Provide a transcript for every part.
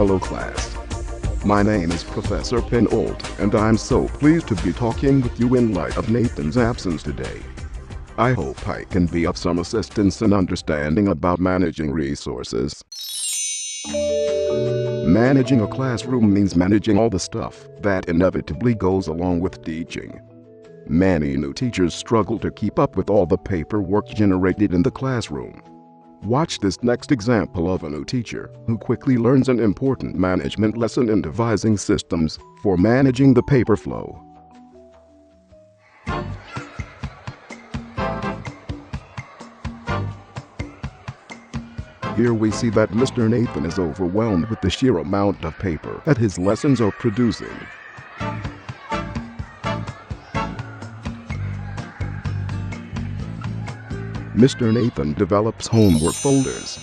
Hello class. My name is Professor Pinold, and I'm so pleased to be talking with you in light of Nathan's absence today. I hope I can be of some assistance in understanding about managing resources. Managing a classroom means managing all the stuff that inevitably goes along with teaching. Many new teachers struggle to keep up with all the paperwork generated in the classroom. Watch this next example of a new teacher who quickly learns an important management lesson in devising systems for managing the paper flow. Here we see that Mr. Nathan is overwhelmed with the sheer amount of paper that his lessons are producing. Mr. Nathan develops homework folders.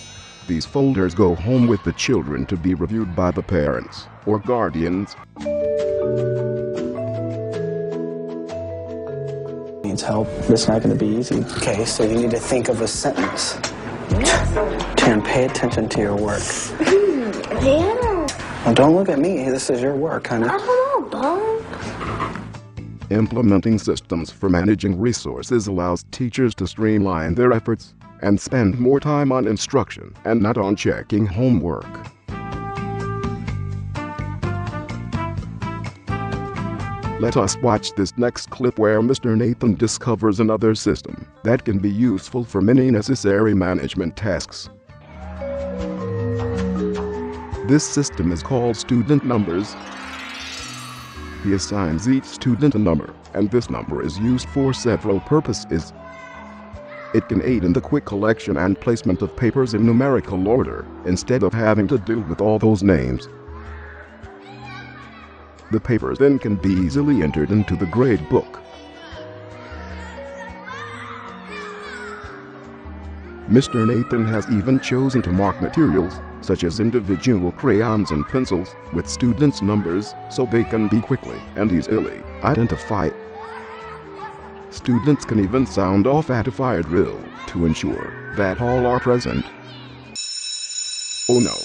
These folders go home with the children to be reviewed by the parents or guardians. Needs help. It's not going to be easy. Okay, so you need to think of a sentence. Tan, pay attention to your work. Well, don't look at me. This is your work, honey. I don't know, Dog. Implementing systems for managing resources allows teachers to streamline their efforts and spend more time on instruction and not on checking homework. Let us watch this next clip where Mr. Nathan discovers another system that can be useful for many necessary management tasks. This system is called Student Numbers. He assigns each student a number, and this number is used for several purposes. It can aid in the quick collection and placement of papers in numerical order, instead of having to deal with all those names. The papers then can be easily entered into the grade book. Mr. Nathan has even chosen to mark materials, such as individual crayons and pencils, with students' numbers so they can be quickly and easily identified. Students can even sound off at a fire drill to ensure that all are present. Oh no!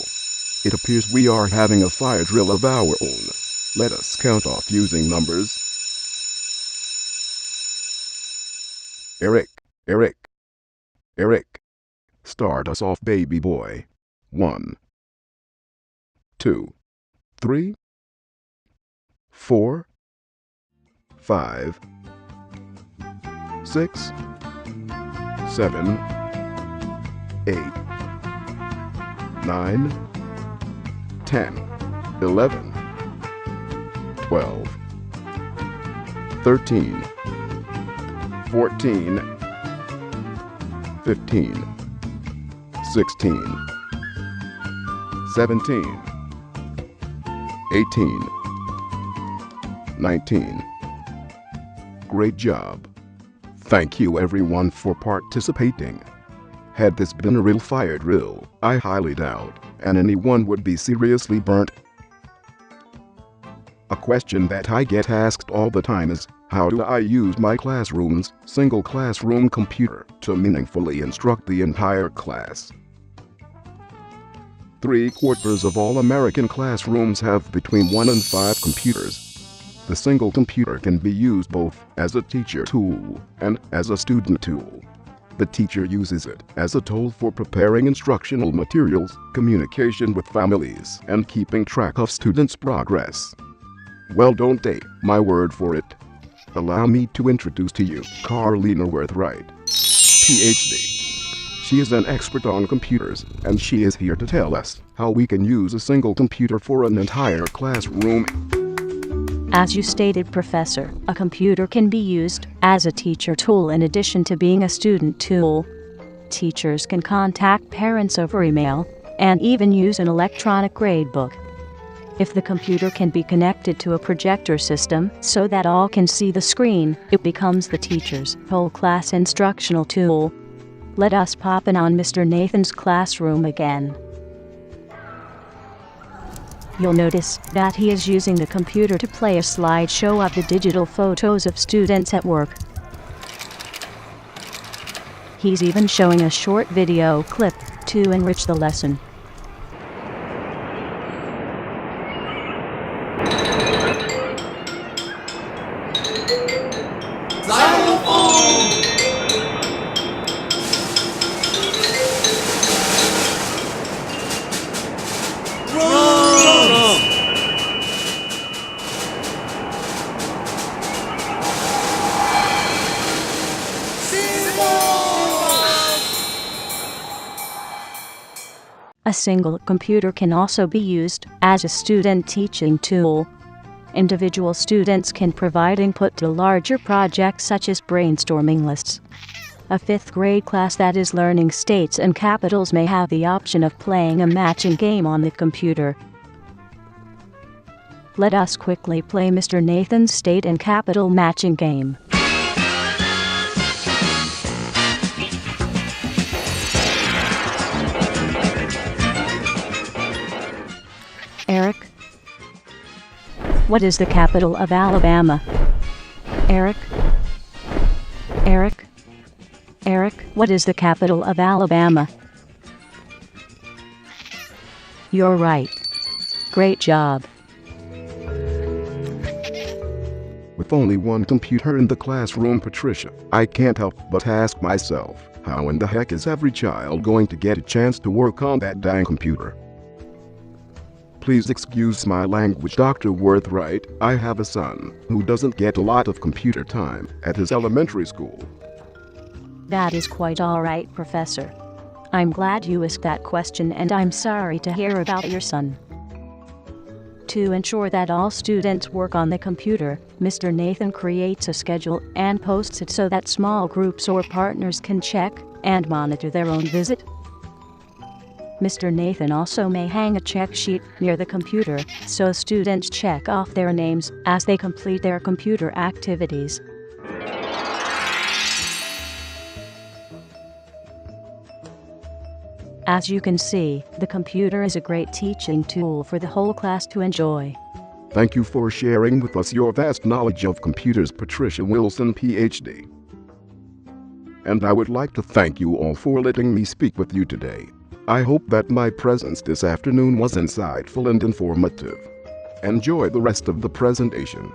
It appears we are having a fire drill of our own. Let us count off using numbers. Eric. Start us off, baby boy. 1, 2, 3, 4, 5, 6, 7, 8, 9, 10, 11, 12, 13, 14, 15, 16, 17, 18, 19. Great job. Thank you everyone for participating. Had this been a real fire drill, I highly doubt anyone would be seriously burnt. A question that I get asked all the time is, how do I use my classroom's single classroom computer to meaningfully instruct the entire class? 3/4 of all American classrooms have between 1 and 5 computers. The single computer can be used both as a teacher tool and as a student tool. The teacher uses it as a tool for preparing instructional materials, communication with families, and keeping track of students' progress. Well, don't take my word for it. Allow me to introduce to you Carlina Worthright, PhD. She is an expert on computers, and she is here to tell us how we can use a single computer for an entire classroom. As you stated, Professor, a computer can be used as a teacher tool in addition to being a student tool. Teachers can contact parents over email and even use an electronic gradebook. If the computer can be connected to a projector system so that all can see the screen, it becomes the teacher's whole class instructional tool. Let us pop in on Mr. Nathan's classroom again. You'll notice that he is using the computer to play a slideshow of the digital photos of students at work. He's even showing a short video clip to enrich the lesson. A single computer can also be used as a student teaching tool. Individual students can provide input to larger projects such as brainstorming lists. A 5th grade class that is learning states and capitals may have the option of playing a matching game on the computer. Let us quickly play Mr. Nathan's state and capital matching game. Eric, what is the capital of Alabama? Eric, what is the capital of Alabama? You're right. Great job. With only one computer in the classroom, Patricia, I can't help but ask myself, how in the heck is every child going to get a chance to work on that dang computer? Please excuse my language, Dr. Worthright. I have a son who doesn't get a lot of computer time at his elementary school. That is quite all right, Professor. I'm glad you asked that question, and I'm sorry to hear about your son. To ensure that all students work on the computer, Mr. Nathan creates a schedule and posts it so that small groups or partners can check and monitor their own visit. Mr. Nathan also may hang a check sheet near the computer so students check off their names as they complete their computer activities. As you can see, the computer is a great teaching tool for the whole class to enjoy. Thank you for sharing with us your vast knowledge of computers, Patricia Wilson, PhD. And I would like to thank you all for letting me speak with you today. I hope that my presence this afternoon was insightful and informative. Enjoy the rest of the presentation.